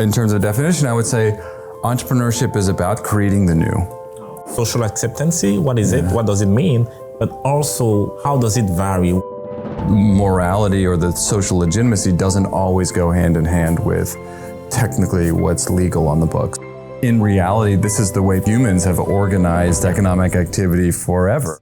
in terms of definition, I would say entrepreneurship is about creating the new. Social acceptancy, what is it? What does it mean? But also, how does it vary? Morality or the social legitimacy doesn't always go hand in hand with technically what's legal on the books. In reality, this is the way humans have organized economic activity forever.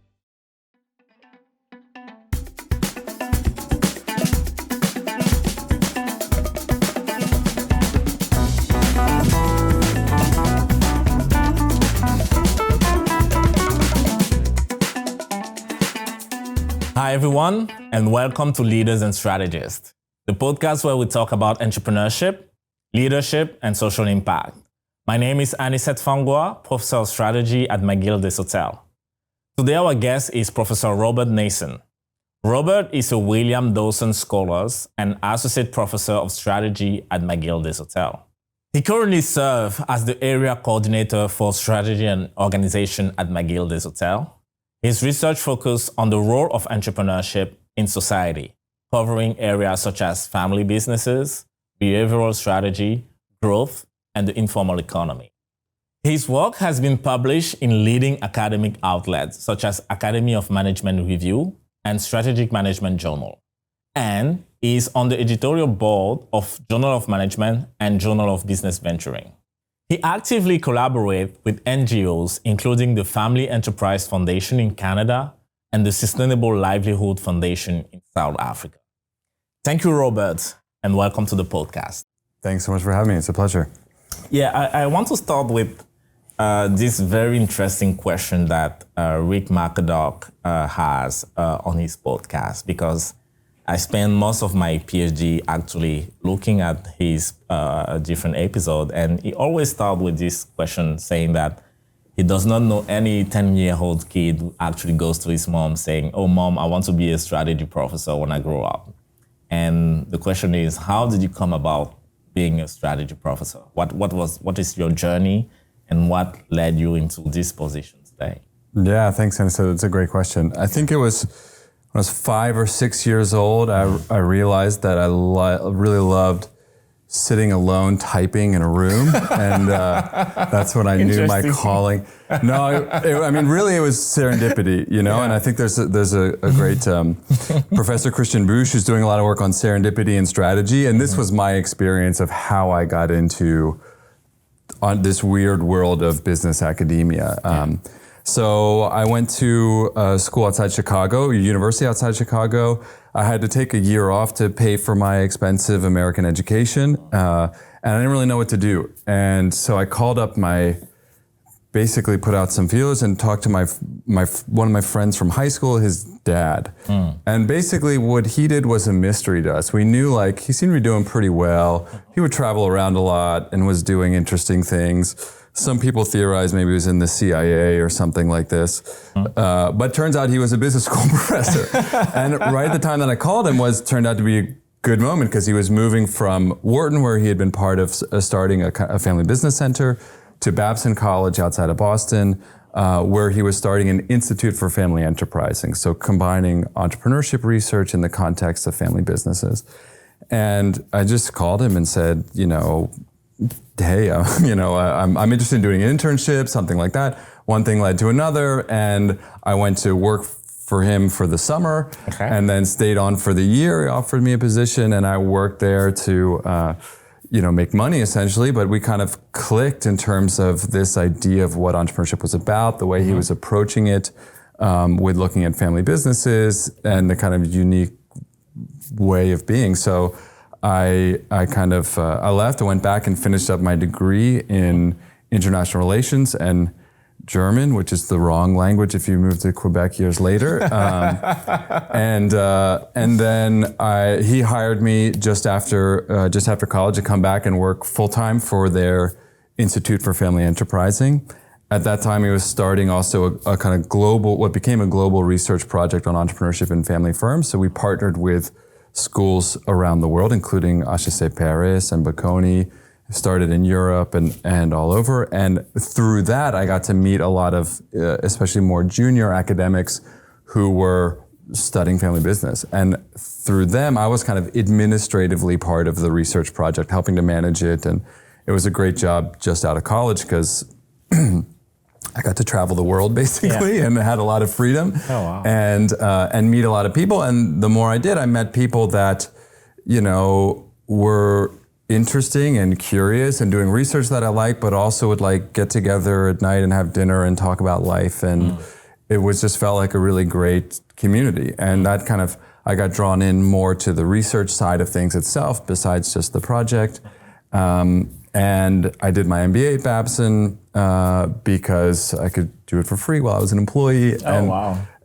Hi everyone, and welcome to Leaders and Strategists, the podcast where we talk about entrepreneurship, leadership, and social impact. My name is Anisette Fangwa, Professor of Strategy at McGill Desautels. Today our guest is Professor Robert Nason. Robert is a William Dawson Scholar and Associate Professor of Strategy at McGill Desautels. He currently serves as the Area Coordinator for Strategy and Organization at McGill Desautels. His research focuses on the role of entrepreneurship in society, covering areas such as family businesses, behavioral strategy, growth, and the informal economy. His work has been published in leading academic outlets such as Academy of Management Review and Strategic Management Journal, and is on the editorial board of Journal of Management and Journal of Business Venturing. He actively collaborates with NGOs, including the Family Enterprise Foundation in Canada and the Sustainable Livelihood Foundation in South Africa. Thank you, Robert, and welcome to the podcast. Thanks so much for having me. It's a pleasure. Yeah, I want to start with this very interesting question that Rick McGill has on his podcast, because I spent most of my PhD actually looking at his different episodes, and he always starts with this question saying that he does not know any 10-year-old kid who actually goes to his mom saying, "Oh, mom, I want to be a strategy professor when I grow up." And the question is, how did you come about being a strategy professor? What is your journey, and what led you into this position today? Yeah, thanks, Nason. It's a great question. I think it was when I was 5 or 6 years old, I realized that I really loved sitting alone typing in a room, and that's when I knew my calling. No, I mean, really, it was serendipity, you know. Yeah. And I think there's a great Professor Christian Busch who's doing a lot of work on serendipity and strategy, and this was my experience of how I got into this weird world of business academia. So I went to a school outside Chicago, a university outside Chicago. I had to take a year off to pay for my expensive American education, and I didn't really know what to do. And so I called up basically put out some feelers and talked to one of my friends from high school, his dad. And basically what he did was a mystery to us. We knew he seemed to be doing pretty well. He would travel around a lot and was doing interesting things. Some people theorize maybe he was in the CIA or something like this. But turns out he was a business school professor. And right at the time that I called him turned out to be a good moment, because he was moving from Wharton, where he had been part of starting a family business center, to Babson College outside of Boston, where he was starting an Institute for Family Enterprising. So combining entrepreneurship research in the context of family businesses. And I just called him and said, hey, I'm interested in doing an internship, something like that. One thing led to another, and I went to work for him for the summer, and then stayed on for the year. He offered me a position, and I worked there to, make money essentially. But we kind of clicked in terms of this idea of what entrepreneurship was about, the way he was approaching it, with looking at family businesses and the kind of unique way of being. So I left. I went back and finished up my degree in international relations and German, which is the wrong language if you move to Quebec years later. And then he hired me just after college to come back and work full time for their Institute for Family Enterprising. At that time, he was starting also a kind of what became a global research project on entrepreneurship in family firms. So we partnered with schools around the world, including HEC Paris and Bocconi, started in Europe and all over. And through that, I got to meet a lot of, especially more junior academics who were studying family business. And through them, I was kind of administratively part of the research project, helping to manage it and it was a great job just out of college because I got to travel the world basically and had a lot of freedom and meet a lot of people. And the more I did, I met people that, were interesting and curious and doing research that I like, but also would like get together at night and have dinner and talk about life. And it was just felt like a really great community. And that kind of, I got drawn in more to the research side of things itself, besides just the project. And I did my MBA at Babson because I could do it for free while I was an employee.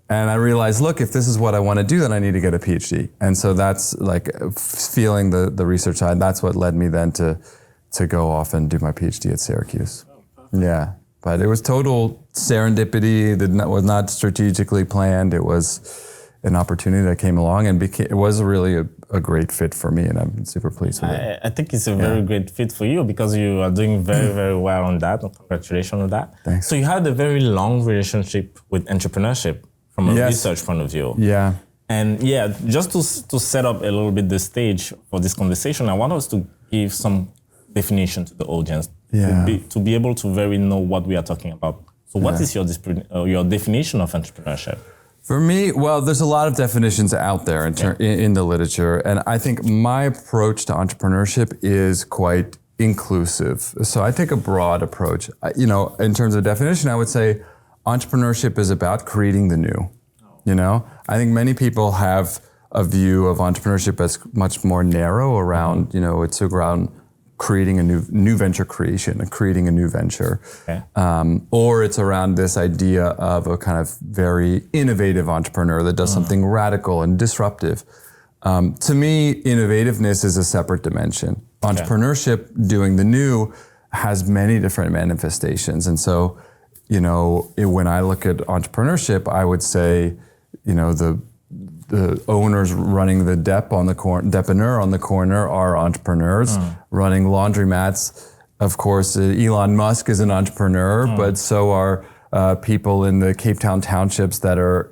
And I realized, look, if this is what I want to do, then I need to get a PhD. And so that's like feeling the research side. That's what led me then to go off and do my PhD at Syracuse. Yeah, but it was total serendipity. It was not strategically planned. It was an opportunity that came along, and it was really a great fit for me, and I'm super pleased with it. I think it's a very great fit for you because you are doing very, very well on that. Congratulations on that. Thanks. So you had a very long relationship with entrepreneurship from a research point of view. Yeah. And just to set up a little bit the stage for this conversation, I want us to give some definition to the audience to be able to very know what we are talking about. So what is your definition of entrepreneurship? For me, well, there's a lot of definitions out there in the literature, and I think my approach to entrepreneurship is quite inclusive. So I take a broad approach. In terms of definition, I would say entrepreneurship is about creating the new. I think many people have a view of entrepreneurship as much more narrow around, it's around creating a new venture creation and creating a new venture. Or it's around this idea of a kind of very innovative entrepreneur that does something radical and disruptive. To me, innovativeness is a separate dimension. Entrepreneurship, doing the new, has many different manifestations. And so, when I look at entrepreneurship, I would say, the owners running the depanneur on the corner are entrepreneurs. Running laundromats, of course, Elon Musk is an entrepreneur, but so are people in the Cape Town townships that are,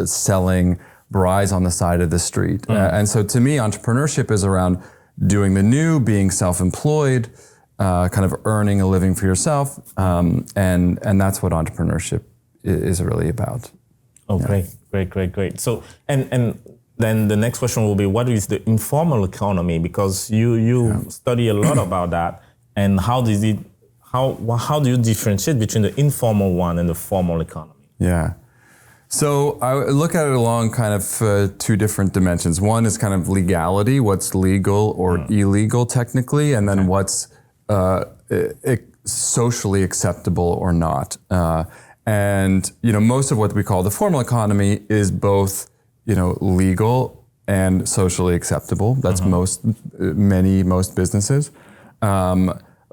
selling braais on the side of the street. And so to me, entrepreneurship is around doing the new, being self-employed, kind of earning a living for yourself. And that's what entrepreneurship is really about. Oh, great. So, and then the next question will be, what is the informal economy? Because you study a lot about that, and how do you differentiate between the informal one and the formal economy? Yeah. So I look at it along kind of two different dimensions. One is kind of legality, what's legal or illegal technically, and then what's socially acceptable or not. And most of what we call the formal economy is both, legal and socially acceptable. That's most businesses.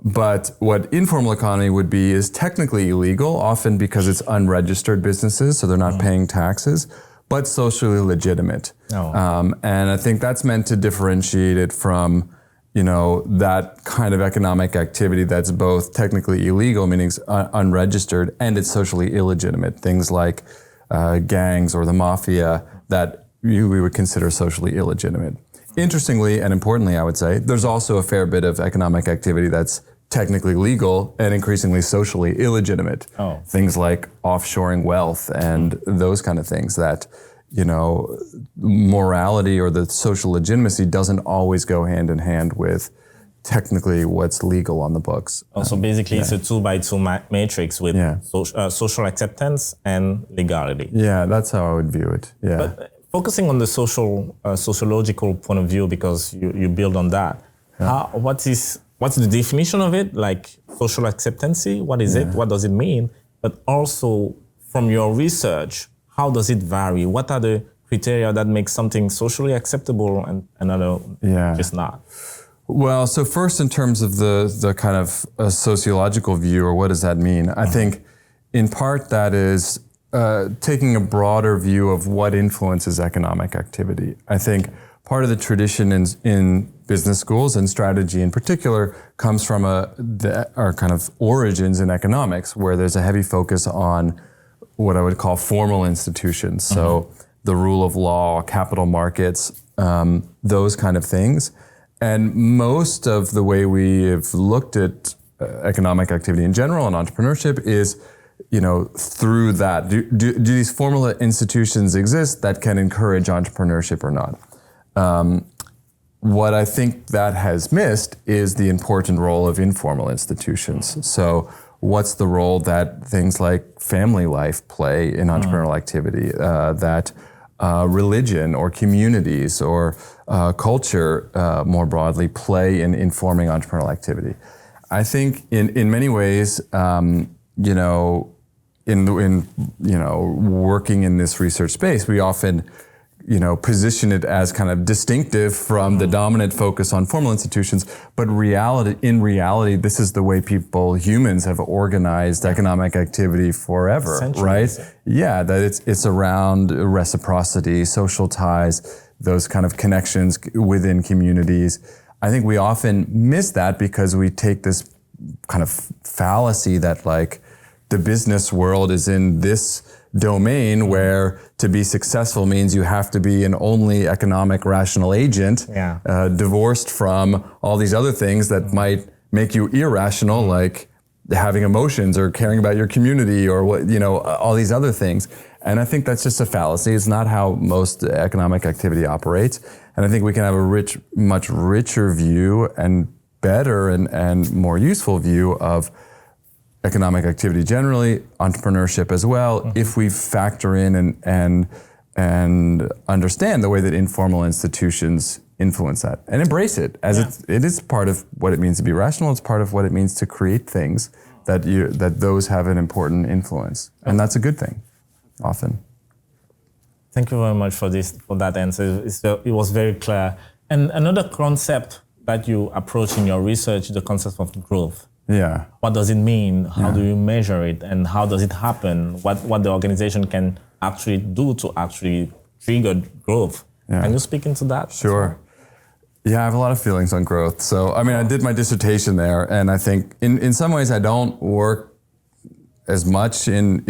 But what informal economy would be is technically illegal, often because it's unregistered businesses, so they're not paying taxes, but socially legitimate. And I think that's meant to differentiate it from that kind of economic activity that's both technically illegal, meaning it's unregistered, and it's socially illegitimate. Things like gangs or the mafia that we would consider socially illegitimate. Interestingly and importantly, I would say, there's also a fair bit of economic activity that's technically legal and increasingly socially illegitimate. Things like offshoring wealth and those kind of things that morality or the social legitimacy doesn't always go hand in hand with technically what's legal on the books. So basically it's a 2x2 matrix with social acceptance and legality. Yeah, that's how I would view it. Yeah. But focusing on the sociological point of view, because you build on that, what's the definition of it? Like social acceptance, what is it? What does it mean? But also from your research, how does it vary? What are the criteria that make something socially acceptable and another just not? Well, so first in terms of the kind of sociological view, or what does that mean? I think in part that is taking a broader view of what influences economic activity. I think part of the tradition in business schools and strategy in particular comes from our kind of origins in economics, where there's a heavy focus on what I would call formal institutions. So the rule of law, capital markets, those kind of things. And most of the way we have looked at economic activity in general and entrepreneurship is, through that. Do these formal institutions exist that can encourage entrepreneurship or not? What I think that has missed is the important role of informal institutions. So what's the role that things like family life play in entrepreneurial activity, that religion or communities or culture more broadly play in informing entrepreneurial activity? I think in many ways, in working in this research space, we often position it as kind of distinctive from the dominant focus on formal institutions, but in reality, this is the way humans have organized economic activity forever, right? Yeah, that it's around reciprocity, social ties, those kind of connections within communities. I think we often miss that because we take this kind of fallacy that the business world is in this domain where to be successful means you have to be an only economic rational agent, divorced from all these other things that might make you irrational, like having emotions or caring about your community or all these other things. And I think that's just a fallacy. It's not how most economic activity operates. And I think we can have a much richer view and better and more useful view of economic activity generally, entrepreneurship as well, if we factor in and understand the way that informal institutions influence that and embrace it as it is part of what it means to be rational. It's part of what it means to create things that those have an important influence, and that's a good thing, often. Thank you very much for that answer. It was very clear. And another concept that you approach in your research, the concept of growth. Yeah. What does it mean? How do you measure it? And how does it happen? What the organization can actually do to actually trigger growth? Yeah. Can you speak into that? Sure. Yeah, I have a lot of feelings on growth. So, I did my dissertation there, and I think in some ways I don't work as much in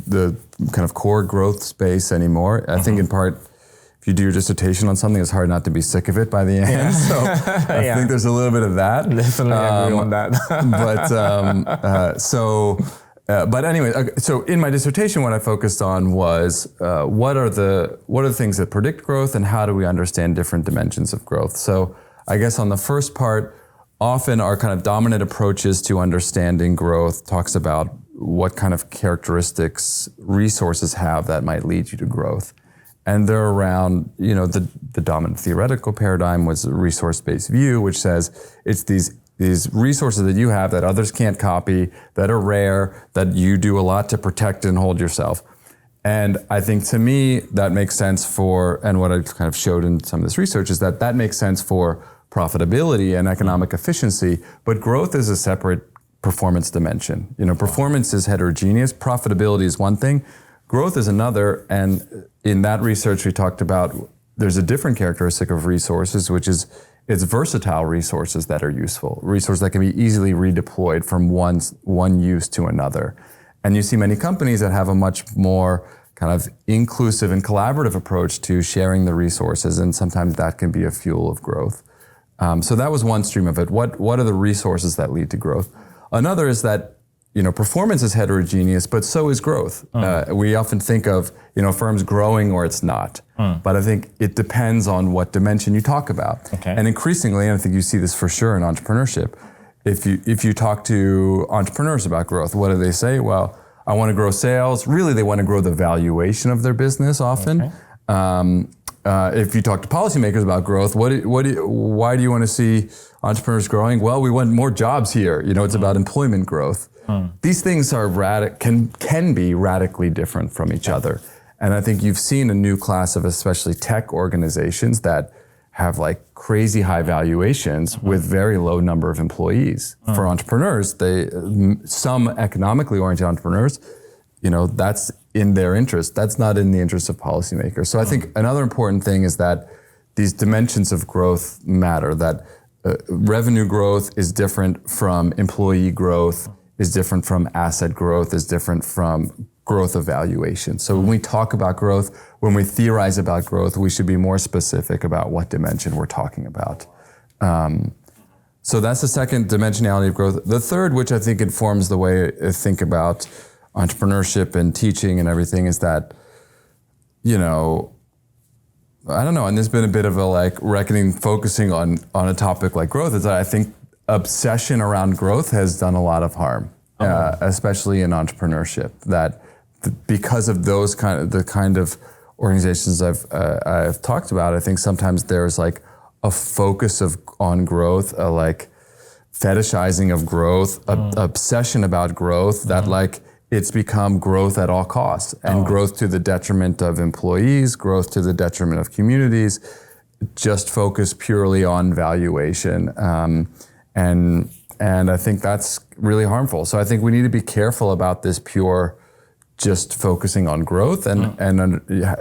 the kind of core growth space anymore. I think in part, if you do your dissertation on something, it's hard not to be sick of it by the end. Yeah. So I think there's a little bit of that. Definitely agree on that. But anyway, so in my dissertation, what I focused on was what are the things that predict growth, and how do we understand different dimensions of growth? So I guess on the first part, often our kind of dominant approaches to understanding growth talks about what kind of characteristics resources have that might lead you to growth. And they're around, the dominant theoretical paradigm was a resource-based view, which says it's these resources that you have that others can't copy, that are rare, that you do a lot to protect and hold yourself. And I think to me, that makes sense and what I kind of showed in some of this research is that makes sense for profitability and economic efficiency, but growth is a separate performance dimension. Performance is heterogeneous, profitability is one thing, growth is another, and in that research we talked about there's a different characteristic of resources, which is it's versatile resources that are useful, resources that can be easily redeployed from one use to another. And you see many companies that have a much more kind of inclusive and collaborative approach to sharing the resources, and sometimes that can be a fuel of growth. So that was one stream of it. What are the resources that lead to growth? Another is that performance is heterogeneous, but so is growth. We often think of firms growing or it's not, but I think it depends on what dimension you talk about. Okay. And increasingly, and I think you see this for sure in entrepreneurship, if you talk to entrepreneurs about growth, what do they say? Well, I want to grow sales. Really, they want to grow the valuation of their business often. Okay. If you talk to policymakers about growth, why do you want to see entrepreneurs growing? Well, we want more jobs here. It's about employment growth. These things are can be radically different from each other. And I think you've seen a new class of especially tech organizations that have crazy high valuations with very low number of employees. For entrepreneurs, some economically oriented entrepreneurs, that's in their interest. That's not in the interest of policymakers. So I think another important thing is that these dimensions of growth matter, that revenue growth is different from employee growth, is different from asset growth, is different from growth of valuation. So when we talk about growth, when we theorize about growth, we should be more specific about what dimension we're talking about. So that's the second dimensionality of growth. The third, which I think informs the way I think about entrepreneurship and teaching and everything, is that, I don't know, and there's been a bit of a reckoning focusing on a topic like growth, is that I think obsession around growth has done a lot of harm, especially in entrepreneurship. That because of those kind of organizations I've talked about, I think sometimes there's a focus on growth, fetishizing of growth, obsession about growth, that it's become growth at all costs, and growth to the detriment of employees, growth to the detriment of communities, just focus purely on valuation. And I think that's really harmful. So I think we need to be careful about this pure just focusing on growth and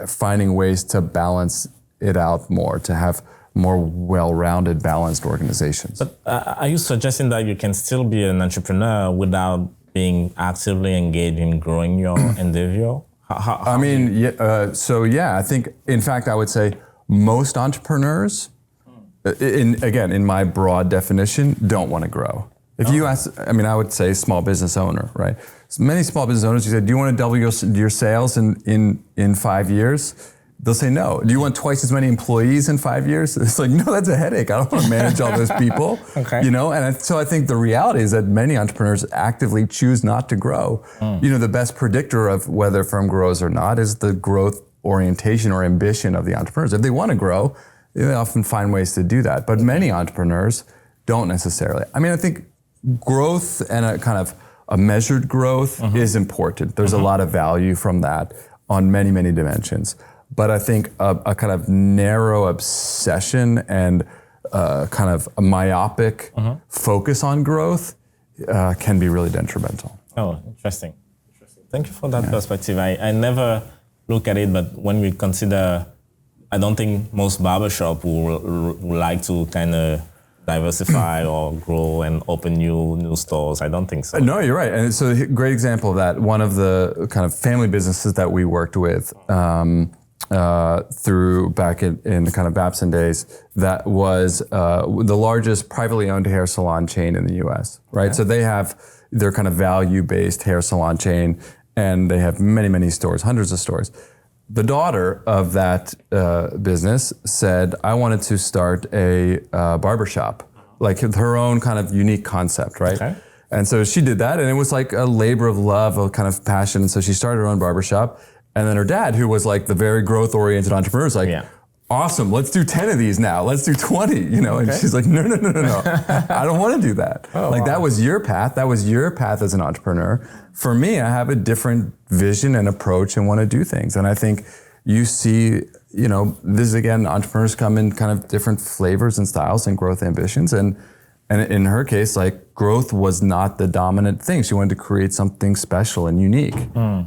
finding ways to balance it out more, to have more well-rounded, balanced organizations. But are you suggesting that you can still be an entrepreneur without being actively engaged in growing your individual? I think, in fact, I would say most entrepreneurs, in my broad definition, don't want to grow. If you ask, I would say small business owner, right? So many small business owners, you say, do you want to double your sales in 5 years? They'll say no. Do you want twice as many employees in 5 years? It's like, no, that's a headache. I don't want to manage all those people. Okay. So I think the reality is that many entrepreneurs actively choose not to grow. The best predictor of whether a firm grows or not is the growth orientation or ambition of the entrepreneurs. If they want to grow, they often find ways to do that. But many entrepreneurs don't necessarily. I think growth and a kind of a measured growth is important. There's a lot of value from that on many, many dimensions. But I think a kind of narrow obsession and kind of a myopic focus on growth can be really detrimental. Oh, interesting. Thank you for that perspective. I never look at it, but when we consider, I don't think most barbershop would like to kind of diversify or grow and open new stores. I don't think so. No, you're right. And it's a great example of that. One of the kind of family businesses that we worked with through back in the kind of Babson days, that was the largest privately owned hair salon chain in the US, right? Okay. So they have their kind of value-based hair salon chain, and they have many, many stores, hundreds of stores. The daughter of that business said, I wanted to start a barbershop, like her own kind of unique concept, right? Okay. And so she did that, and it was like a labor of love, a kind of passion. And so she started her own barbershop. And then her dad, who was like the very growth-oriented entrepreneur, was like, awesome, let's do 10 of these now. Let's do 20, And she's like, no. I don't want to do that. That was your path. That was your path as an entrepreneur. For me, I have a different vision and approach and want to do things. And I think you see, this again, entrepreneurs come in kind of different flavors and styles and growth ambitions. And in her case, growth was not the dominant thing. She wanted to create something special and unique.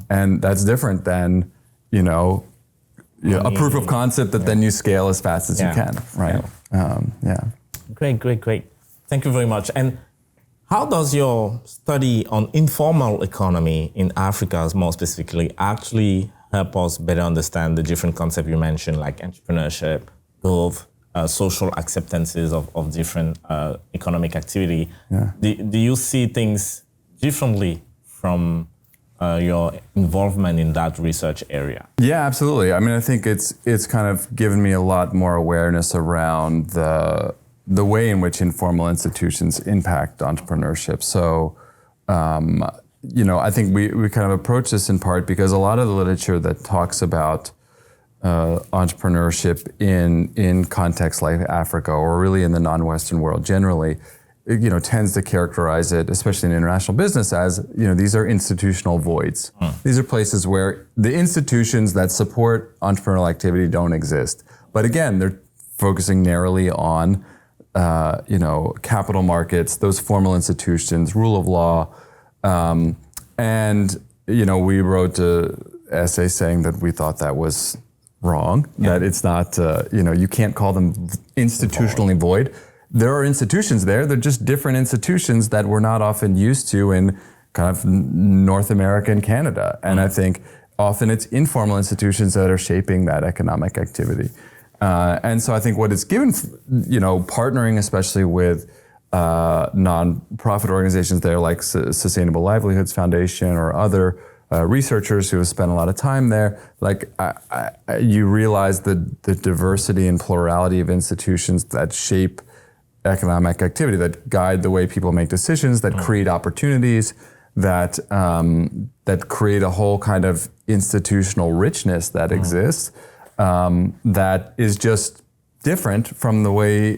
And that's different than, a proof of concept that then you scale as fast as you can, right? Great. Thank you very much. And how does your study on informal economy in Africa, more specifically, actually help us better understand the different concepts you mentioned, like entrepreneurship, growth, social acceptances of different economic activity? Do you see things differently from your involvement in that research area? Yeah, absolutely. I think it's kind of given me a lot more awareness around the way in which informal institutions impact entrepreneurship. So, I think we kind of approach this in part because a lot of the literature that talks about entrepreneurship in contexts like Africa, or really in the non-Western world generally, tends to characterize it, especially in international business, as, these are institutional voids. These are places where the institutions that support entrepreneurial activity don't exist. But again, they're focusing narrowly on, capital markets, those formal institutions, rule of law. We wrote an essay saying that we thought that was wrong, that it's not, you can't call them institutionally void. There are institutions there, they're just different institutions that we're not often used to in kind of North America and Canada. And I think often it's informal institutions that are shaping that economic activity. And so I think what it's given, partnering especially with nonprofit organizations there like Sustainable Livelihoods Foundation or other researchers who have spent a lot of time there, you realize the diversity and plurality of institutions that shape economic activity, that guide the way people make decisions, that create opportunities, that create a whole kind of institutional richness that exists, that is just different from the way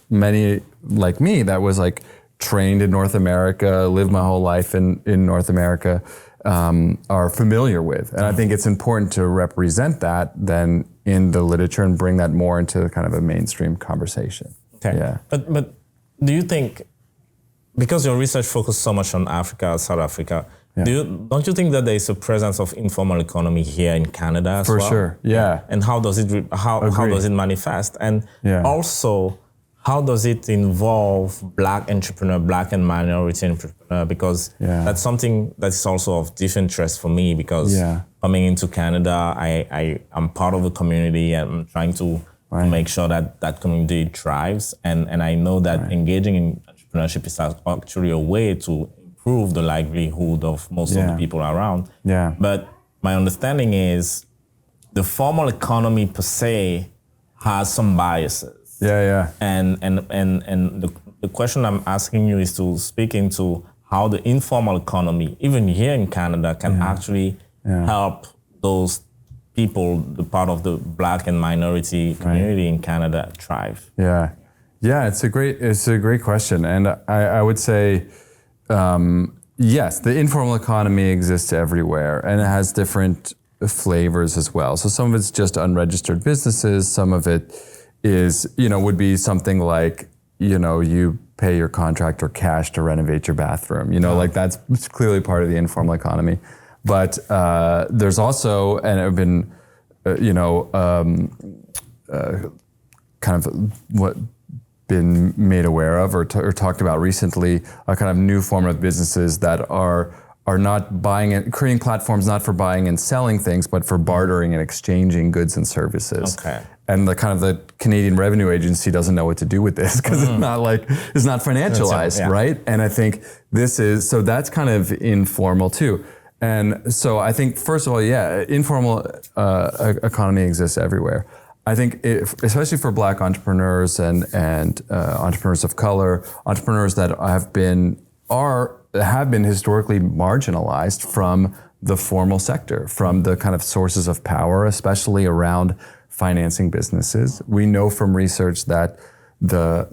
many like me that was like trained in North America, lived my whole life in North America, are familiar with. And I think it's important to represent that then in the literature and bring that more into kind of a mainstream conversation. Okay. Yeah. But do you think, because your research focused so much on Africa, South Africa, don't you think that there is a presence of informal economy here in Canada as well? For sure, yeah. And how does it how does it manifest? And also, how does it involve Black entrepreneur, Black and minority entrepreneur? Because that's something that is also of deep interest for me, because coming into Canada, I'm part of the community and I'm trying to make sure that community thrives. And I know that engaging in entrepreneurship is actually a way to improve the livelihood of most of the people around. Yeah. But my understanding is the formal economy per se has some biases. And the question I'm asking you is to speak into how the informal economy, even here in Canada, can actually help those people, the part of the Black and minority community in Canada, thrive. Yeah, it's a great question, and I would say yes, the informal economy exists everywhere, and it has different flavors as well. So some of it's just unregistered businesses, some of it is, would be something like, you pay your contractor cash to renovate your bathroom. Like that's clearly part of the informal economy. But there's also, and I've been, kind of been made aware of or talked about recently, a kind of new form of businesses that are not buying and creating platforms not for buying and selling things, but for bartering and exchanging goods and services. Okay. And the Canadian Revenue Agency doesn't know what to do with this because it's not financialized, right? And I think so that's kind of informal too. And so I think, first of all, informal economy exists everywhere. I think especially for Black entrepreneurs and entrepreneurs of color, entrepreneurs that have been historically marginalized from the formal sector, from the kind of sources of power, especially around financing businesses. We know from research that the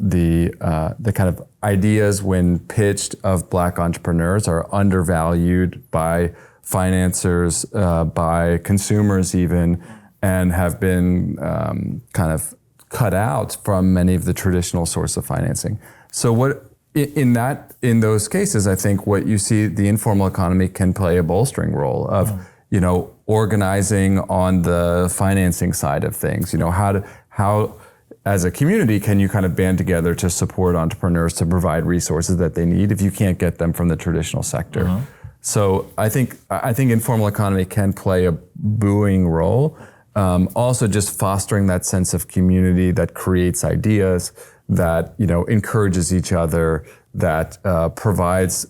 kind of ideas when pitched of Black entrepreneurs are undervalued by financiers, by consumers even, and have been kind of cut out from many of the traditional sources of financing. So in those cases, I think what you see, the informal economy can play a bolstering role of, organizing on the financing side of things. How as a community can you kind of band together to support entrepreneurs to provide resources that they need if you can't get them from the traditional sector. So I think informal economy can play a buoying role. Also just fostering that sense of community that creates ideas, that encourages each other, that provides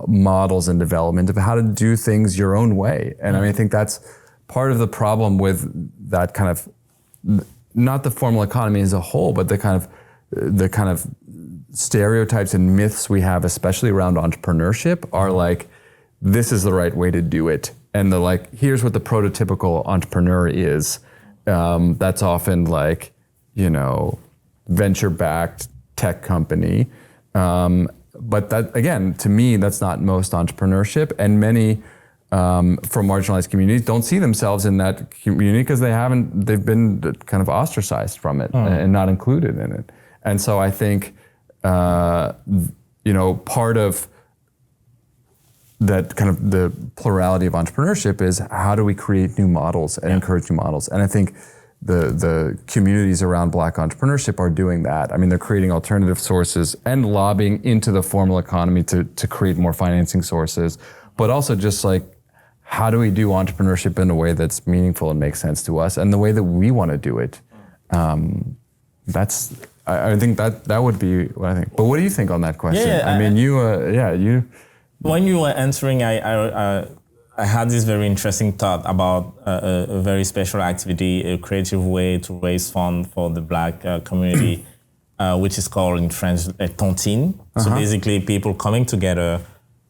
models and development of how to do things your own way. And I think that's part of the problem with that kind of, not the formal economy as a whole, but the kind of stereotypes and myths we have, especially around entrepreneurship, are like, this is the right way to do it. And here's what the prototypical entrepreneur is. That's often venture-backed tech company. But that, again, to me, that's not most entrepreneurship. And many from marginalized communities don't see themselves in that community because they've been kind of ostracized from it and not included in it. And so I think, part of that kind of the plurality of entrepreneurship is how do we create new models and encourage new models? And I think the communities around Black entrepreneurship are doing that. I mean, they're creating alternative sources and lobbying into the formal economy to create more financing sources, but also just how do we do entrepreneurship in a way that's meaningful and makes sense to us and the way that we want to do it. I think that would be what I think. But what do you think on that question? Yeah, I mean, you. When you were answering, I had this very interesting thought about a very special activity, a creative way to raise funds for the Black community, which is called in French a tontine. So basically, people coming together,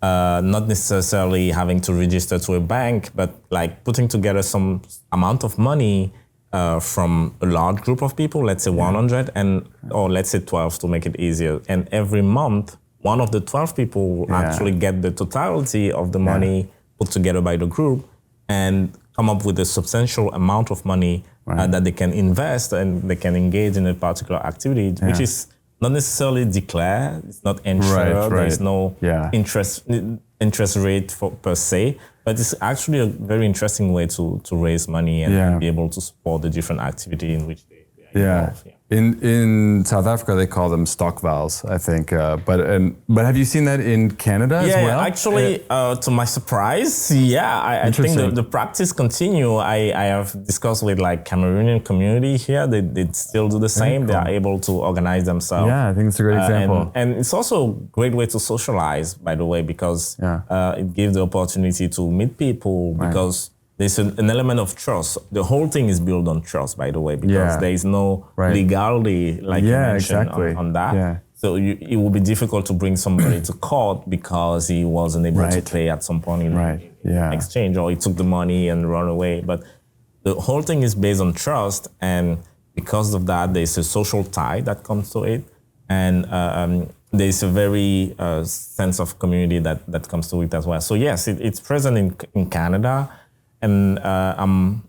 not necessarily having to register to a bank, but like putting together some amount of money from a large group of people, let's say 100, or let's say 12 to make it easier. And every month, one of the 12 people will actually get the totality of the money put together by the group and come up with a substantial amount of money that they can invest and they can engage in a particular activity, which is not necessarily declared, it's not insured, there's no interest rate per se, but it's actually a very interesting way to raise money and be able to support the different activity in which they are involved. In South Africa, they call them stokvals, I think. But have you seen that in Canada as well? Actually, to my surprise, I think the practice continue. I have discussed with like Cameroonian community here. They still do the same. Cool. They are able to organize themselves. Yeah, I think it's a great example. And it's also a great way to socialize, by the way, because it gives the opportunity to meet people because there's an element of trust. The whole thing is built on trust, by the way, because there is no legality, like you mentioned, on that. Yeah. So it will be difficult to bring somebody to court because he wasn't able to pay at some point in exchange, or he took the money and ran away. But the whole thing is based on trust, and because of that, there's a social tie that comes to it, and there's a very sense of community that comes to it as well. So yes, it's present in Canada. And I'm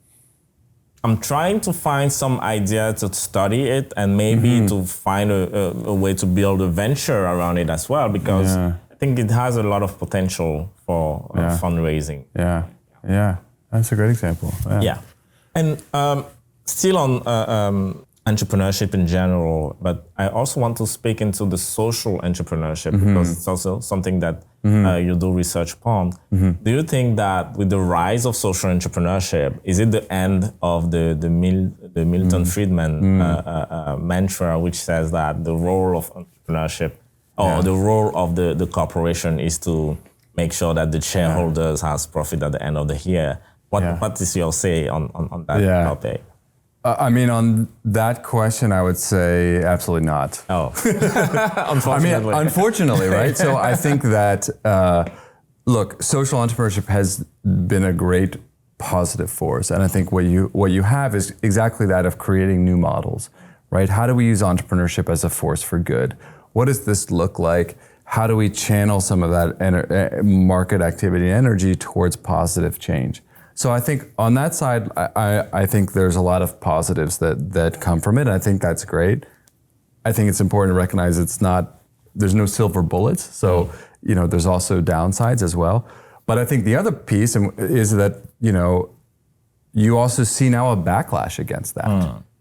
trying to find some idea to study it and maybe to find a way to build a venture around it as well, because I think it has a lot of potential for fundraising. Yeah, that's a great example. Yeah. And still on entrepreneurship in general, but I also want to speak into the social entrepreneurship because it's also something that you do research upon. Do you think that with the rise of social entrepreneurship, is it the end of the Milton Friedman mantra, which says that the role of entrepreneurship or the role of the corporation is to make sure that the shareholders has profit at the end of the year? What is your say on that topic? I mean, on that question, I would say absolutely not. Oh, unfortunately. I mean, unfortunately, right? So I think that, look, social entrepreneurship has been a great positive force. And I think what you have is exactly that of creating new models, right? How do we use entrepreneurship as a force for good? What does this look like? How do we channel some of that market activity and energy towards positive change? So I think on that side, I think there's a lot of positives that come from it. I think that's great. I think it's important to recognize there's no silver bullets. So, there's also downsides as well. But I think the other piece is that, you also see now a backlash against that.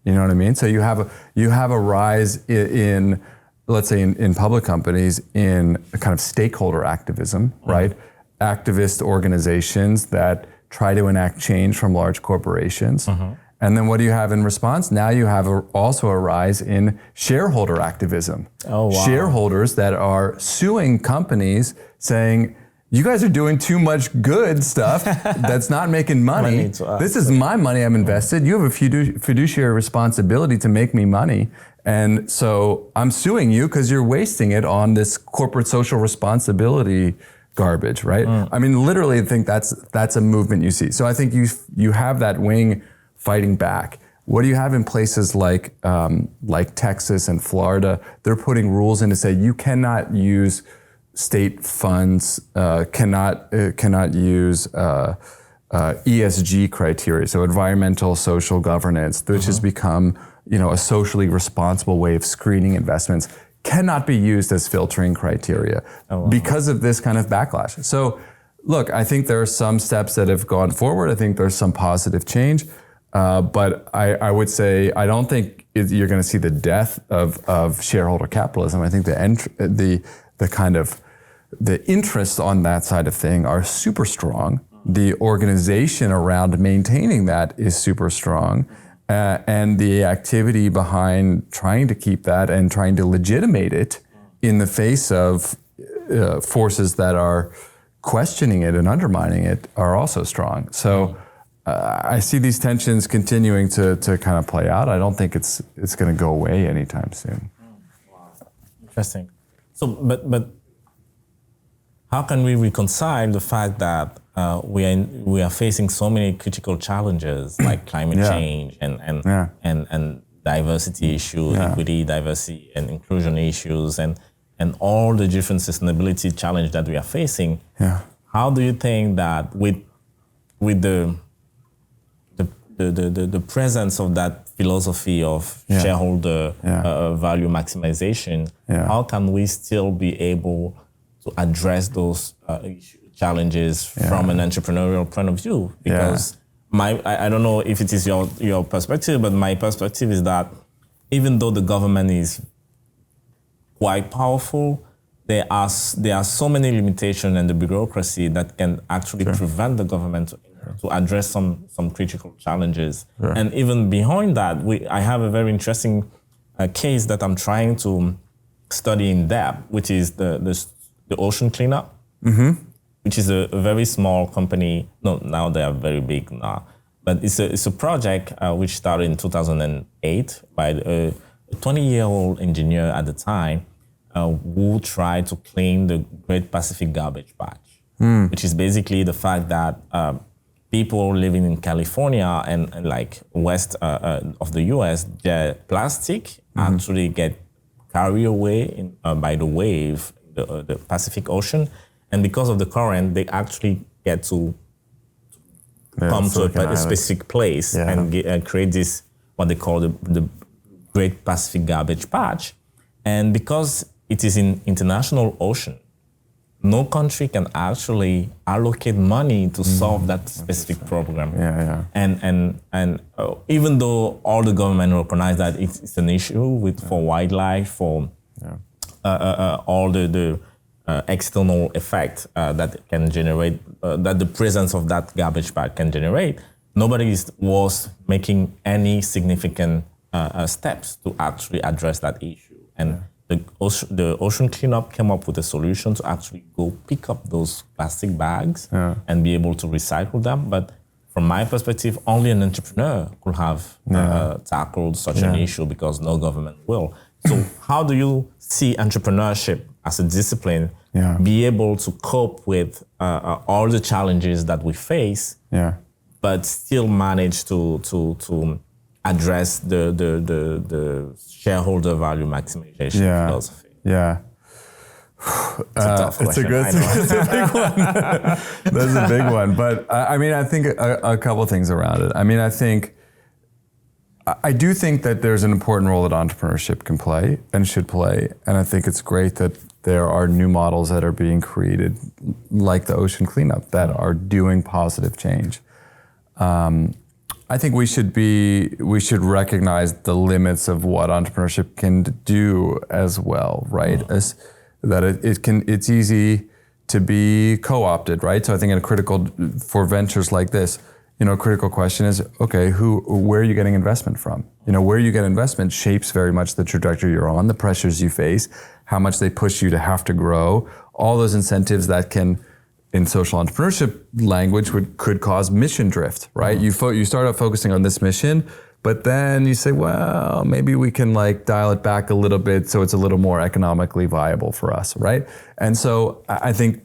You know what I mean? So you have a rise in let's say in public companies in a kind of stakeholder activism, right? Activist organizations that try to enact change from large corporations. And then what do you have in response? Now you have also a rise in shareholder activism. Oh, wow. Shareholders that are suing companies saying, you guys are doing too much good stuff that's not making money. This is my money I've invested. You have a fiduciary responsibility to make me money. And so I'm suing you because you're wasting it on this corporate social responsibility garbage, right? I mean, literally, I think that's a movement you see. So I think you have that wing fighting back. What do you have in places like Texas and Florida? They're putting rules in to say you cannot use state funds, cannot use ESG criteria, so environmental social governance, which has become a socially responsible way of screening investments, cannot be used as filtering criteria because of this kind of backlash. So look, I think there are some steps that have gone forward. I think there's some positive change, but I would say I don't think you're going to see the death of shareholder capitalism. I think the kind of the interests on that side of thing are super strong, the organization around maintaining that is super strong. And the activity behind trying to keep that and trying to legitimate it in the face of forces that are questioning it and undermining it are also strong. So I see these tensions continuing to kind of play out. I don't think it's going to go away anytime soon. Wow. Interesting. So, but how can we reconcile the fact that we are facing so many critical challenges like climate change and diversity issues, equity, diversity, and inclusion issues, and all the different sustainability challenges that we are facing? How do you think that with the presence of that philosophy of shareholder value maximization, how can we still be able to address those challenges from an entrepreneurial point of view? Because I don't know if it is your perspective, but my perspective is that even though the government is quite powerful, there are so many limitations in the bureaucracy that can actually prevent the government to address some critical challenges. And even behind that, I have a very interesting case that I'm trying to study in depth, which is the ocean cleanup, which is a very small company. No, now they are very big now. But it's a project which started in 2008 by a 20-year-old engineer at the time who tried to clean the Great Pacific Garbage Patch, which is basically the fact that people living in California and like west of the US, their plastic actually get carried away by the wave, the Pacific Ocean. And because of the current, they actually get to come to a specific place and create this, what they call the Great Pacific Garbage Patch. And because it is in international ocean, no country can actually allocate money to solve that specific problem. And even though all the government recognize that it's an issue for wildlife, for all the external effect that can generate, that the presence of that garbage bag can generate, nobody was making any significant steps to actually address that issue. And the ocean cleanup came up with a solution to actually go pick up those plastic bags and be able to recycle them. But from my perspective, only an entrepreneur could have tackled such an issue because no government will. So how do you see entrepreneurship as a discipline be able to cope with all the challenges that we face, but still manage to address the shareholder value maximization philosophy? It's a tough question. It's a big one. That's a big one. But I mean, I think a couple of things around it. I mean, I do think that there's an important role that entrepreneurship can play and should play. And I think it's great that there are new models that are being created, like the ocean cleanup, that are doing positive change. I think we should recognize the limits of what entrepreneurship can do as well, right? It's easy to be co-opted, right? So I think for ventures like this, a critical question is, okay, where are you getting investment from? Where you get investment shapes very much the trajectory you're on, the pressures you face, how much they push you to have to grow, all those incentives that can, in social entrepreneurship language, could cause mission drift, right? You start out focusing on this mission, but then you say, well, maybe we can dial it back a little bit so it's a little more economically viable for us, right? And so I think,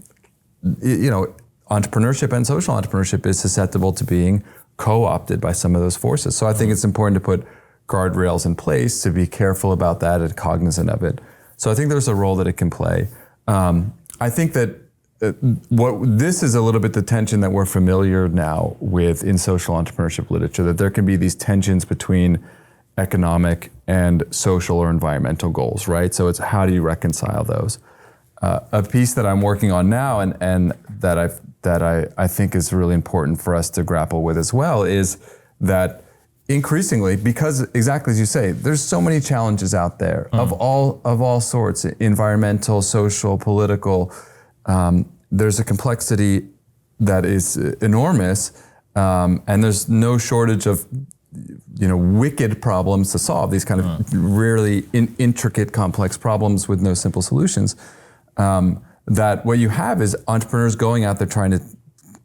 entrepreneurship and social entrepreneurship is susceptible to being co-opted by some of those forces. So I think it's important to put guardrails in place, to be careful about that and cognizant of it. So I think there's a role that it can play. I think that this is a little bit the tension that we're familiar now with in social entrepreneurship literature, that there can be these tensions between economic and social or environmental goals, right? So it's how do you reconcile those? A piece that I'm working on now and that I think is really important for us to grapple with as well is that increasingly, because exactly as you say, there's so many challenges out there of all sorts, environmental, social, political. There's a complexity that is enormous, and there's no shortage of wicked problems to solve. These kind of really intricate, complex problems with no simple solutions. That what you have is entrepreneurs going out there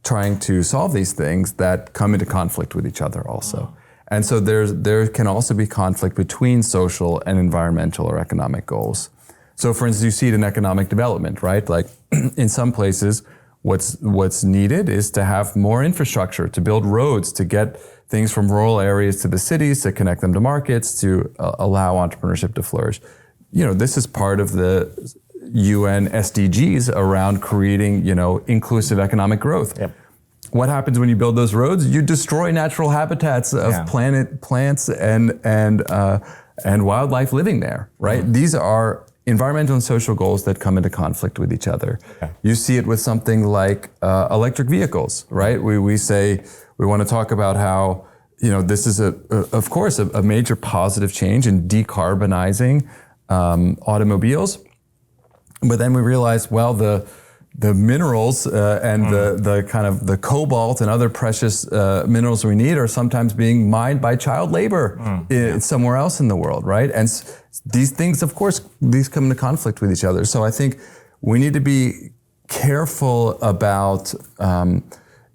trying to solve these things that come into conflict with each other also. And so there can also be conflict between social and environmental or economic goals. So for instance, you see it in economic development, right? Like in some places, what's needed is to have more infrastructure, to build roads, to get things from rural areas to the cities, to connect them to markets, to allow entrepreneurship to flourish. This is part of the UN SDGs around creating, inclusive economic growth. Yep. What happens when you build those roads? You destroy natural habitats of plants and wildlife living there, right? These are environmental and social goals that come into conflict with each other. Okay. You see it with something like electric vehicles, right? We say we want to talk about how this is of course a major positive change in decarbonizing automobiles, but then we realize, well, the minerals and the kind of the cobalt and other precious minerals we need are sometimes being mined by child labor somewhere else in the world, right? And these things, of course, these come into conflict with each other. So I think we need to be careful about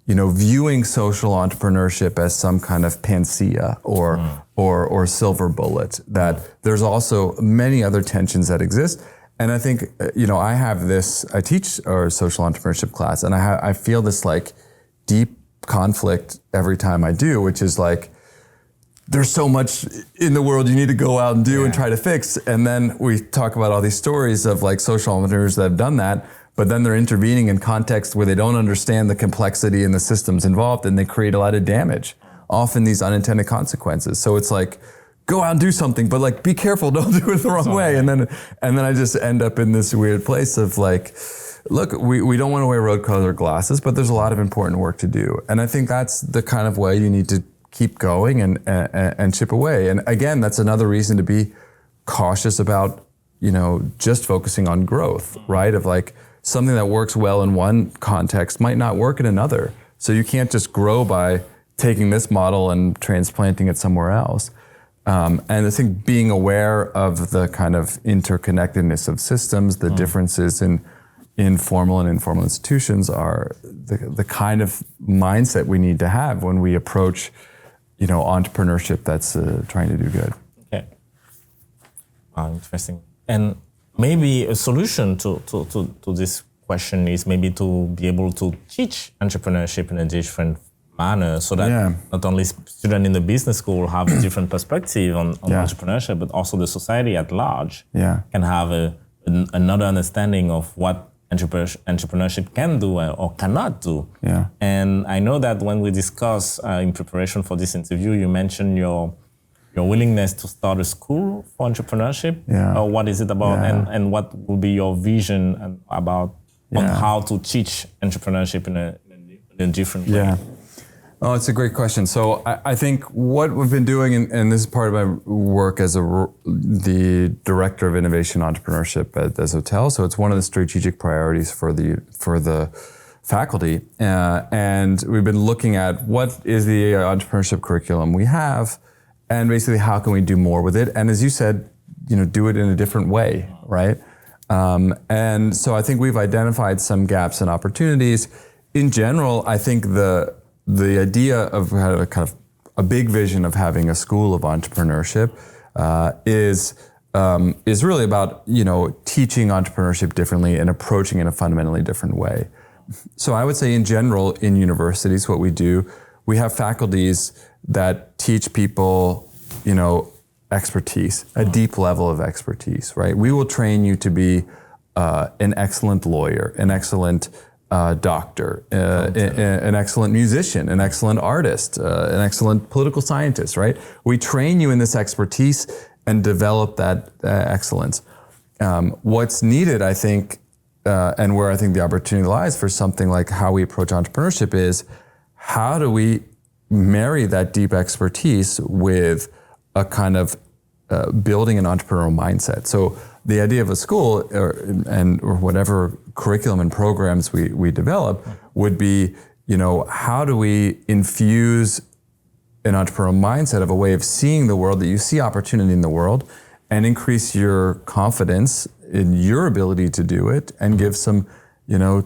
viewing social entrepreneurship as some kind of panacea or silver bullet. That there's also many other tensions that exist. And I think, I teach our social entrepreneurship class, and I feel this like deep conflict every time I do, which is like, there's so much in the world you need to go out and do and try to fix. And then we talk about all these stories of like social entrepreneurs that have done that, but then they're intervening in context where they don't understand the complexity and the systems involved, and they create a lot of damage, often these unintended consequences. So it's like, go out and do something, but like, be careful, don't do it the wrong way. And then I just end up in this weird place of like, look, we don't want to wear rose-colored glasses, but there's a lot of important work to do. And I think that's the kind of way you need to keep going and chip away. And again, that's another reason to be cautious about, just focusing on growth, right? Of like, something that works well in one context might not work in another. So you can't just grow by taking this model and transplanting it somewhere else. And I think being aware of the kind of interconnectedness of systems, the differences in formal and informal institutions are the kind of mindset we need to have when we approach, entrepreneurship that's trying to do good. Okay. Interesting. And maybe a solution to this question is maybe to be able to teach entrepreneurship in a different manner, so that not only students in the business school have a different perspective on entrepreneurship, but also the society at large can have another understanding of what entrepreneurship can do or cannot do. Yeah. And I know that when we discuss in preparation for this interview, you mentioned your willingness to start a school for entrepreneurship. Yeah. Or what is it about, and what will be your vision about on how to teach entrepreneurship in a different way? Yeah. Oh, it's a great question. So I think what we've been doing, and this is part of my work as the Director of Innovation Entrepreneurship at Desautels. So it's one of the strategic priorities for the faculty. And we've been looking at what is the entrepreneurship curriculum we have, and basically how can we do more with it. And as you said, do it in a different way, right? And so I think we've identified some gaps and opportunities. In general, I think the idea of kind of a big vision of having a school of entrepreneurship is really about teaching entrepreneurship differently and approaching it in a fundamentally different way. So I would say in general in universities, what we do, we have faculties that teach people expertise, a deep level of expertise, right? We will train you to be an excellent lawyer, an excellent doctor, an excellent musician, an excellent artist, an excellent political scientist, right? We train you in this expertise and develop that excellence. What's needed, I think, and where I think the opportunity lies for something like how we approach entrepreneurship is, how do we marry that deep expertise with a kind of building an entrepreneurial mindset? So the idea of a school or whatever curriculum and programs we develop would be, how do we infuse an entrepreneurial mindset of a way of seeing the world, that you see opportunity in the world, and increase your confidence in your ability to do it, and give some,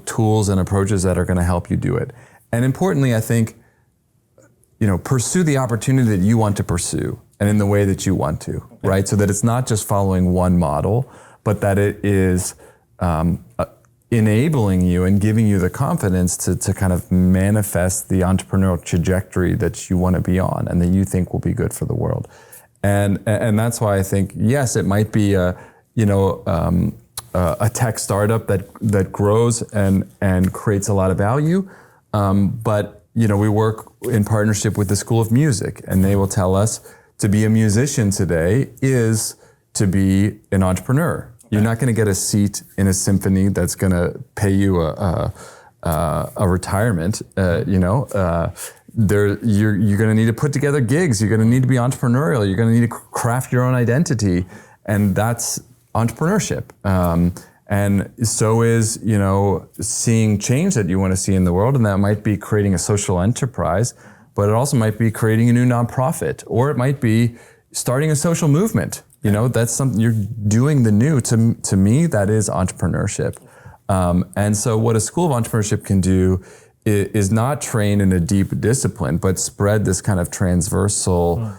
tools and approaches that are going to help you do it. And importantly, I think, pursue the opportunity that you want to pursue and in the way that you want to, right? So that it's not just following one model, but that it is enabling you and giving you the confidence to kind of manifest the entrepreneurial trajectory that you want to be on and that you think will be good for the world. And that's why I think, yes, it might be a tech startup that grows and creates a lot of value, but we work in partnership with the School of Music, and they will tell us to be a musician today is to be an entrepreneur. You're not going to get a seat in a symphony that's going to pay you a retirement. You're going to need to put together gigs. You're going to need to be entrepreneurial. You're going to need to craft your own identity, and that's entrepreneurship. And so is, seeing change that you want to see in the world, and that might be creating a social enterprise, but it also might be creating a new nonprofit, or it might be starting a social movement. That's something you're doing the new. To me, that is entrepreneurship. And so what a School of Entrepreneurship can do is not train in a deep discipline, but spread this kind of transversal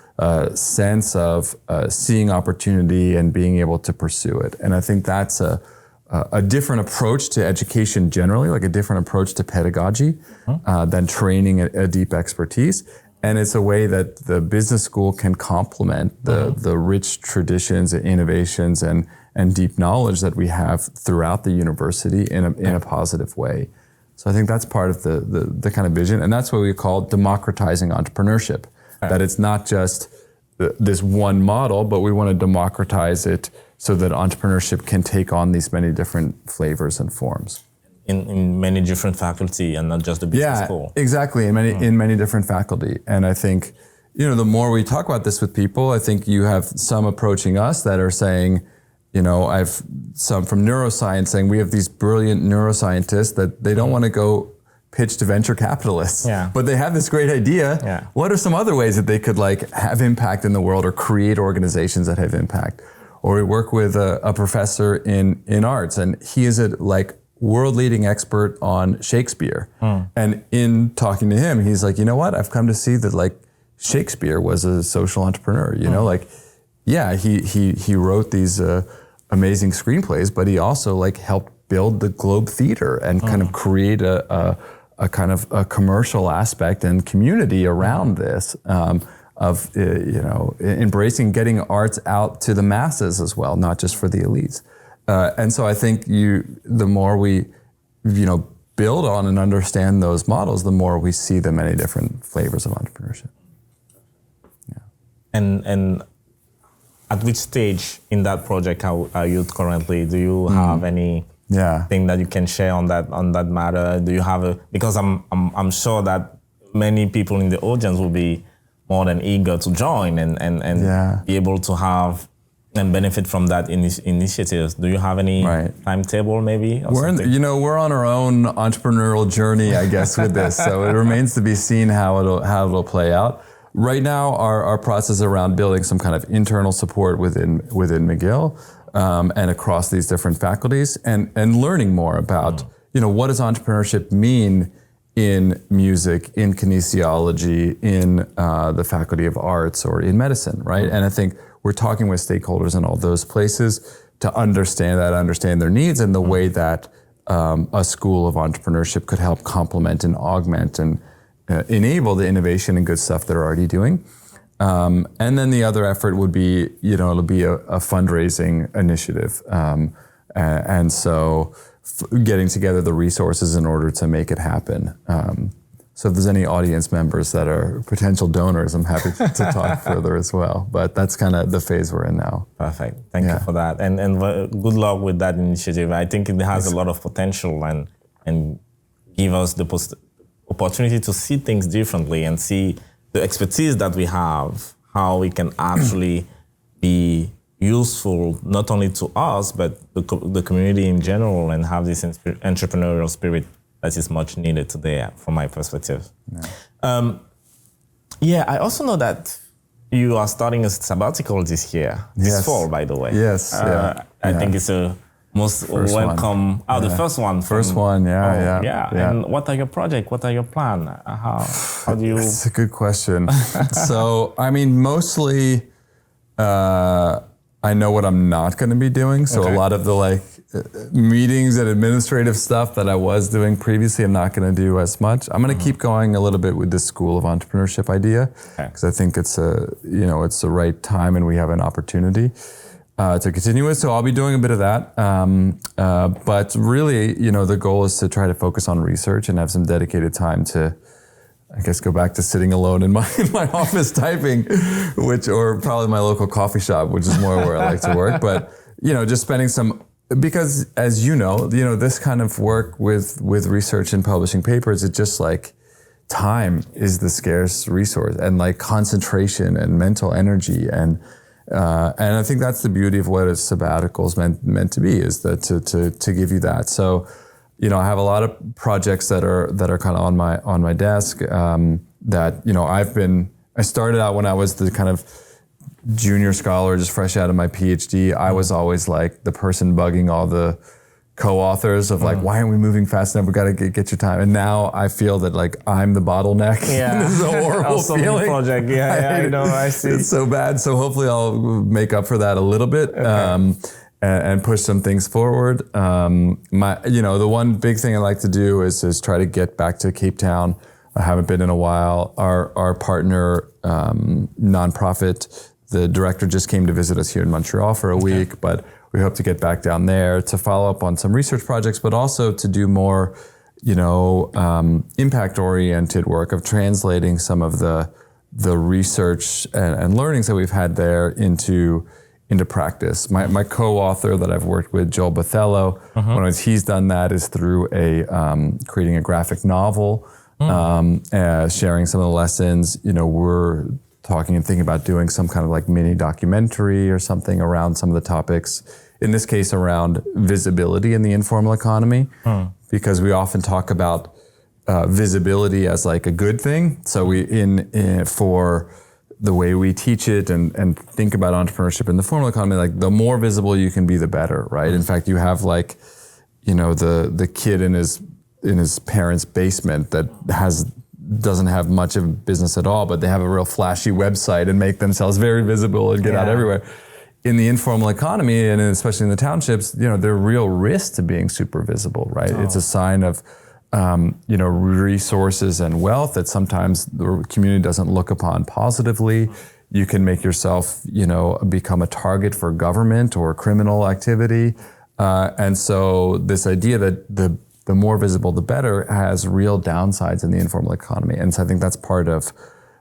sense of seeing opportunity and being able to pursue it. And I think that's a different approach to education generally, like a different approach to pedagogy than training a deep expertise. And it's a way that the business school can complement the rich traditions, innovations, and deep knowledge that we have throughout the university in a positive way. So I think that's part of the kind of vision. And that's what we call democratizing entrepreneurship. Right. That it's not just this one model, but we want to democratize it so that entrepreneurship can take on these many different flavors and forms. In many different faculty and not just the business school. Yeah, exactly. In many different faculty. And I think, the more we talk about this with people, I think you have some approaching us that are saying, I've some from neuroscience saying we have these brilliant neuroscientists that they don't want to go pitch to venture capitalists, but they have this great idea. Yeah. What are some other ways that they could have impact in the world or create organizations that have impact? Or we work with a professor in arts, and he is world-leading expert on Shakespeare. And in talking to him, he's like, what? I've come to see that Shakespeare was a social entrepreneur. He wrote these amazing screenplays, but he also helped build the Globe Theater and kind of create a kind of a commercial aspect and community around this of embracing getting arts out to the masses as well, not just for the elites. And so I think the more we, build on and understand those models, the more we see the many different flavors of entrepreneurship. Yeah. And at which stage in that project are you currently? Do you have any thing that you can share on that matter? Do you have because I'm sure that many people in the audience will be more than eager to join and be able to have and benefit from that initiatives. Do you have any timetable maybe? We're on our own entrepreneurial journey, I guess, with this. So it remains to be seen how it'll play out. Right now, our process around building some kind of internal support within McGill and across these different faculties, and learning more about what does entrepreneurship mean in music, in kinesiology, in the Faculty of Arts, or in medicine, right? And I think we're talking with stakeholders in all those places to understand their needs and the way that a School of Entrepreneurship could help complement and augment and enable the innovation and good stuff they're already doing. And then the other effort would be, it'll be a fundraising initiative. And so getting together the resources in order to make it happen. So if there's any audience members that are potential donors, I'm happy to talk further as well. But that's kind of the phase we're in now. Perfect. Thank you for that. And good luck with that initiative. I think it has a lot of potential and give us the opportunity to see things differently and see the expertise that we have, how we can actually be useful not only to us, but the community in general, and have this entrepreneurial spirit that is much needed today from my perspective. I also know that you are starting a sabbatical this year, this fall, by the way. Yes. I think it's a most welcome. The first one. First one, yeah. And what are your projects? What are your plans? How do you? It's a good question. So, I mean, mostly, I know what I'm not going to be doing. So a lot of the meetings and administrative stuff that I was doing previously, I'm not going to do as much. I'm going to keep going a little bit with the School of Entrepreneurship idea because I think it's it's the right time and we have an opportunity to continue with. So I'll be doing a bit of that. But really, the goal is to try to focus on research and have some dedicated time to, I guess, go back to sitting alone in my office typing, or probably my local coffee shop, which is more where I like to work. But, just spending some, because as this kind of work with research and publishing papers, it's just like time is the scarce resource, and like concentration and mental energy. And I think that's the beauty of what a sabbatical is meant to be, is that to give you that. So, I have a lot of projects that are kind of on my desk that I started out when I was the kind of junior scholar, just fresh out of my PhD. I was always like the person bugging all the co-authors of like, why aren't we moving fast enough? We got to get your time. And now I feel that like I'm the bottleneck. Yeah, this is a horrible feeling. Project. I know. I see. It's so bad. So hopefully I'll make up for that a little bit. Okay. And push some things forward. The one big thing I like to do is try to get back to Cape Town. I haven't been in a while. Our partner nonprofit, the director just came to visit us here in Montreal for a week, but we hope to get back down there to follow up on some research projects, but also to do more, impact-oriented work of translating some of the research and learnings that we've had there into practice. My co-author that I've worked with, Joel Bathello, when he's done that is through creating a graphic novel, sharing some of the lessons. We're talking and thinking about doing some kind of like mini documentary or something around some of the topics, in this case around visibility in the informal economy, because we often talk about visibility as like a good thing. So for the way we teach it and think about entrepreneurship in the formal economy, like the more visible you can be, the better, right? In fact, you have like, the kid in his parents' basement that doesn't have much of a business at all, but they have a real flashy website and make themselves very visible and get out everywhere. In the informal economy, and especially in the townships, there are real risks to being super visible, right? It's a sign of resources and wealth that sometimes the community doesn't look upon positively. You can make yourself, become a target for government or criminal activity. And so this idea that the more visible, the better, has real downsides in the informal economy. And so I think that's part of,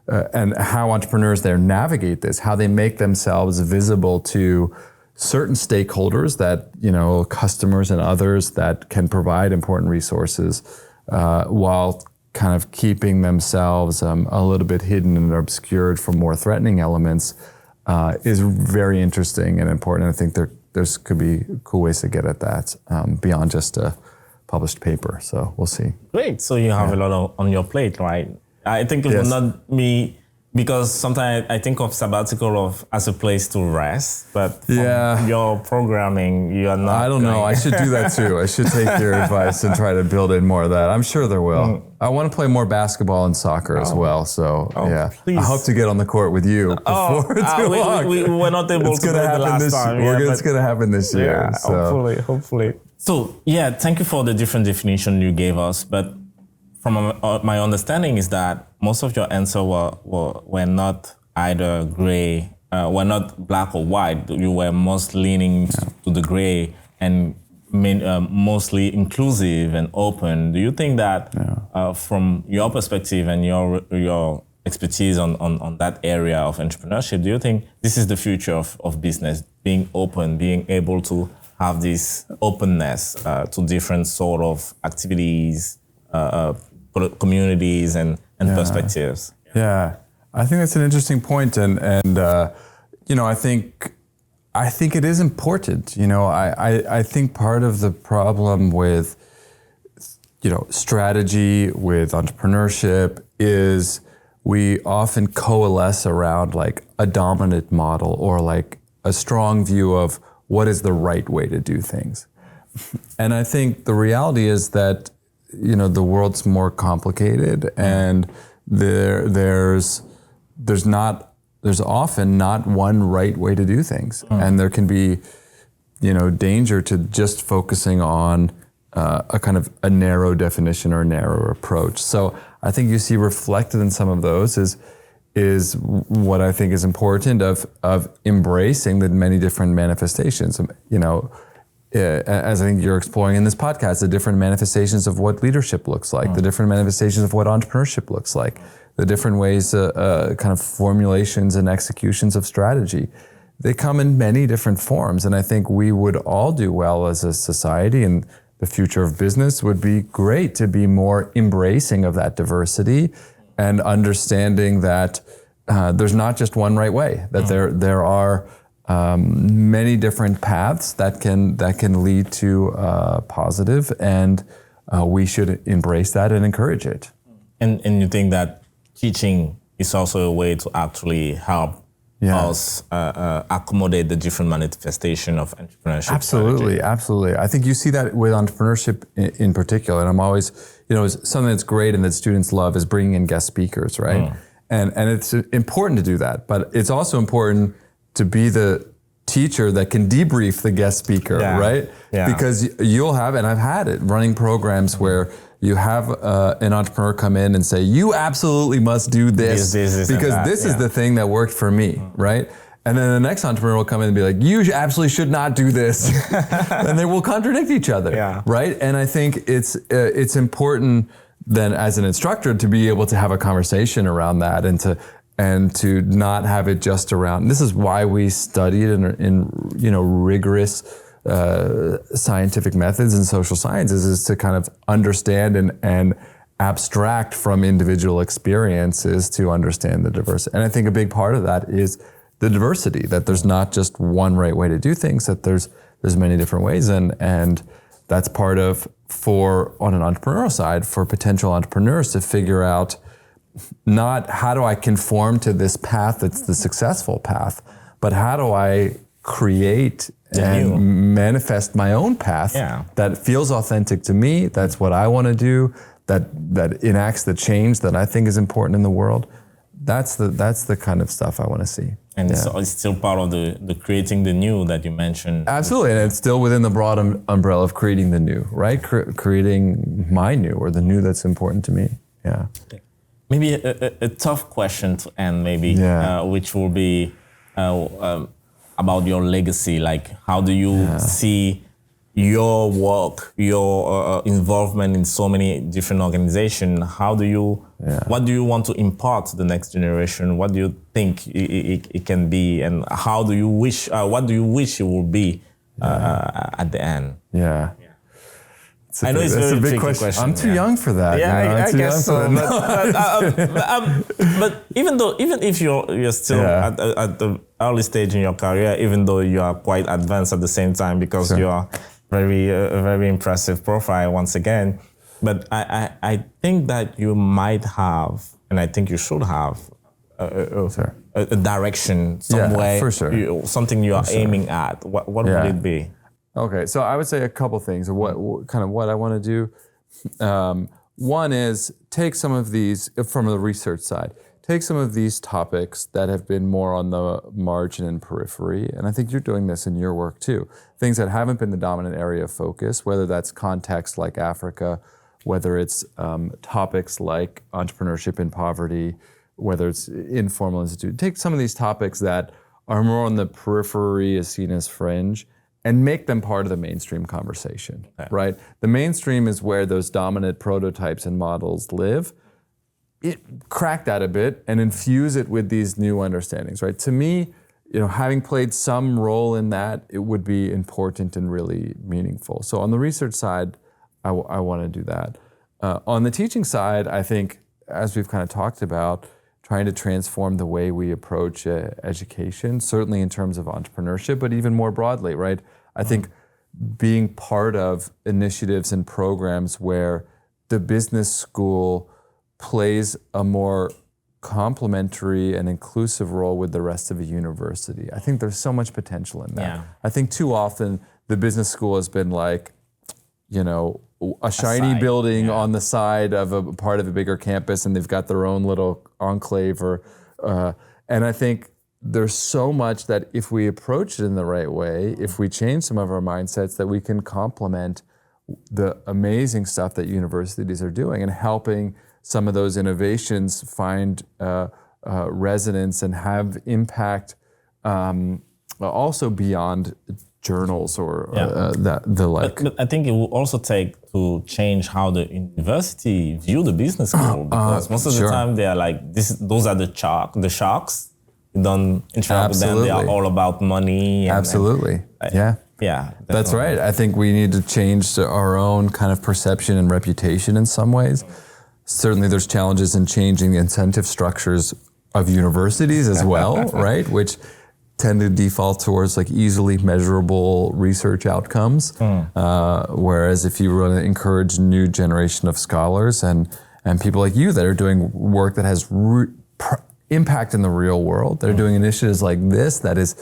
and how entrepreneurs there navigate this, how they make themselves visible to certain stakeholders that, customers and others that can provide important resources, while kind of keeping themselves a little bit hidden and obscured from more threatening elements, is very interesting and important. And I think there's could be cool ways to get at that, beyond just a published paper. So we'll see. Great. So you have a lot on your plate, right? I think it will not be, because sometimes I think of sabbatical as a place to rest, but from your programming, you are not. I don't know. I should do that too. I should take your advice and try to build in more of that. I'm sure there will. I want to play more basketball and soccer as well. So please. I hope to get on the court with you before too long. We were not able to do it the last time. It's going to happen this year. So. Hopefully. So thank you for the different definition you gave us. But from my understanding is that most of your answers were not either gray, were not black or white. You were most leaning to the gray and mostly inclusive and open. Do you think that from your perspective and your expertise on that area of entrepreneurship, do you think this is the future of business, being open, being able to have this openness to different sort of activities, communities and perspectives? Yeah, I think that's an interesting point, and I think it is important. I think part of the problem with strategy with entrepreneurship is we often coalesce around like a dominant model or like a strong view of what is the right way to do things. And I think the reality is that, the world's more complicated, and there's often not one right way to do things. And there can be, danger to just focusing on a kind of a narrow definition or a narrow approach. So I think you see reflected in some of those is what I think is important of embracing the many different manifestations. As I think you're exploring in this podcast, the different manifestations of what leadership looks like, the different manifestations of what entrepreneurship looks like, the different ways, kind of formulations and executions of strategy. They come in many different forms, and I think we would all do well as a society, and the future of business would be great to be more embracing of that diversity and understanding that there's not just one right way, that there are many different paths that can lead to positive, and we should embrace that and encourage it. And you think that teaching is also a way to actually help us accommodate the different manifestation of entrepreneurship? Absolutely. I think you see that with entrepreneurship in particular, and I'm always, something that's great and that students love is bringing in guest speakers, right? And it's important to do that, but it's also important to be the teacher that can debrief the guest speaker, right? Yeah. Because you'll have, and I've had it, running programs where you have an entrepreneur come in and say, you absolutely must do this because this is the thing that worked for me, right? And then the next entrepreneur will come in and be like, you absolutely should not do this. And they will contradict each other, right? And I think it's important then as an instructor to be able to have a conversation around that and to not have it just around. This is why we studied in rigorous scientific methods and social sciences, is to kind of understand and abstract from individual experiences to understand the diversity. And I think a big part of that is the diversity, that there's not just one right way to do things, that there's many different ways, and that's part of, on an entrepreneurial side, for potential entrepreneurs to figure out not how do I conform to this path that's the successful path, but how do I create and manifest my own path that feels authentic to me, that's what I want to do, that enacts the change that I think is important in the world. That's the kind of stuff I want to see. And it's still part of the creating the new that you mentioned. Absolutely, and it's still within the broad umbrella of creating the new, right? Creating my new, or the new that's important to me. Yeah. Maybe a tough question to end, maybe, which will be about your legacy. Like, how do you see your work, your involvement in so many different organizations? What do you want to impart to the next generation? What do you think it can be, and what do you wish it will be at the end? I know it's a big question. I'm too young for that. I guess so. But even if you're still at the early stage in your career, even though you are quite advanced at the same time, because you are a very impressive profile once again. But I think that you might have, and I think you should have, a direction somewhere, something you are aiming at. What would it be? Okay, so I would say a couple things of what I want to do. One is take some of these, from the research side, take some of these topics that have been more on the margin and periphery, and I think you're doing this in your work too, things that haven't been the dominant area of focus, whether that's context like Africa, whether it's topics like entrepreneurship in poverty, whether it's informal institute. Take some of these topics that are more on the periphery, as seen as fringe, and make them part of the mainstream conversation, right? The mainstream is where those dominant prototypes and models live. Crack that a bit and infuse it with these new understandings, right? To me, having played some role in that, it would be important and really meaningful. So on the research side, I want to do that. On the teaching side, I think, as we've kind of talked about, trying to transform the way we approach education, certainly in terms of entrepreneurship, but even more broadly, right? I think being part of initiatives and programs where the business school plays a more complementary and inclusive role with the rest of a university. I think there's so much potential in that. Yeah. I think too often the business school has been like, a shiny building on the side of a part of a bigger campus, and they've got their own little enclave. And I think there's so much that if we approach it in the right way, if we change some of our mindsets, that we can complement the amazing stuff that universities are doing and helping some of those innovations find resonance and have impact also beyond journals or the like. But I think it will also take to change how the university view the business school, because most of the time they are like, those are the sharks. You don't interact with them. They are all about money. Yeah, that's right. I think we need to change our own kind of perception and reputation in some ways. Certainly there's challenges in changing the incentive structures of universities as well, right? Which tend to default towards like easily measurable research outcomes. Whereas if you want to encourage a new generation of scholars and people like you that are doing work that has impact in the real world, they're doing initiatives like this that is,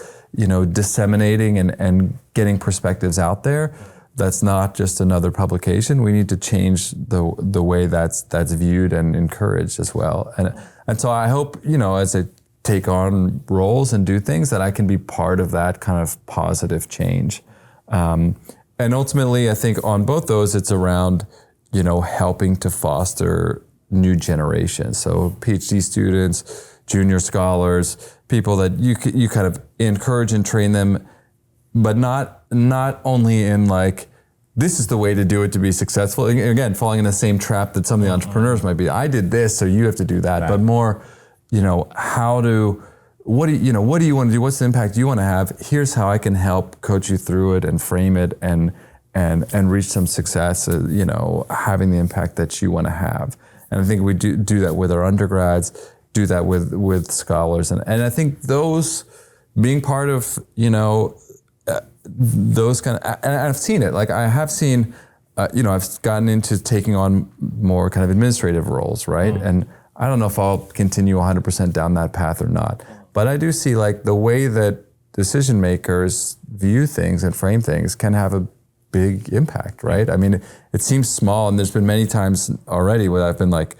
disseminating and getting perspectives out there. That's not just another publication. We need to change the way that's viewed and encouraged as well. And so I hope, as I take on roles and do things, that I can be part of that kind of positive change. And ultimately, I think on both those, it's around, helping to foster new generations. So PhD students, junior scholars, people that you kind of encourage and train them, but not only in like, this is the way to do it to be successful. Again, falling in the same trap that some of the entrepreneurs might be. I did this, so you have to do that. Right. But more, what do you want to do? What's the impact you want to have? Here's how I can help coach you through it and frame it and reach some success, having the impact that you want to have. And I think we do that with our undergrads, do that with scholars. And I think those being part of, those kind of, and I've seen it, like I have seen, I've gotten into taking on more kind of administrative roles, right? And I don't know if I'll continue 100% down that path or not, but I do see like the way that decision makers view things and frame things can have a big impact, right? I mean, it seems small, and there's been many times already where I've been like,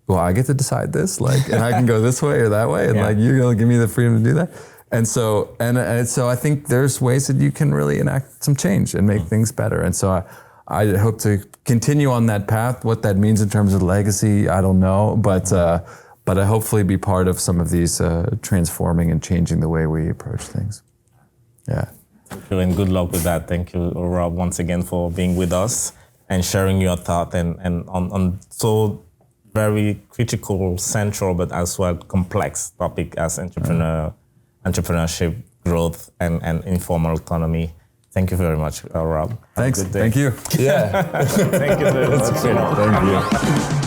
well, I get to decide this, like, and I can go this way or that way, and like, you're gonna give me the freedom to do that. And so I think there's ways that you can really enact some change and make things better. And so I hope to continue on that path. What that means in terms of legacy, I don't know, but I hopefully be part of some of these transforming and changing the way we approach things. Yeah. Thank you, and good luck with that. Thank you, Rob, once again for being with us and sharing your thought and on so very critical, central, but as well complex topic as entrepreneurship, growth, and informal autonomy. Thank you very much, Rob. Thanks. Thank you. Yeah. Thank you very much. Thank you.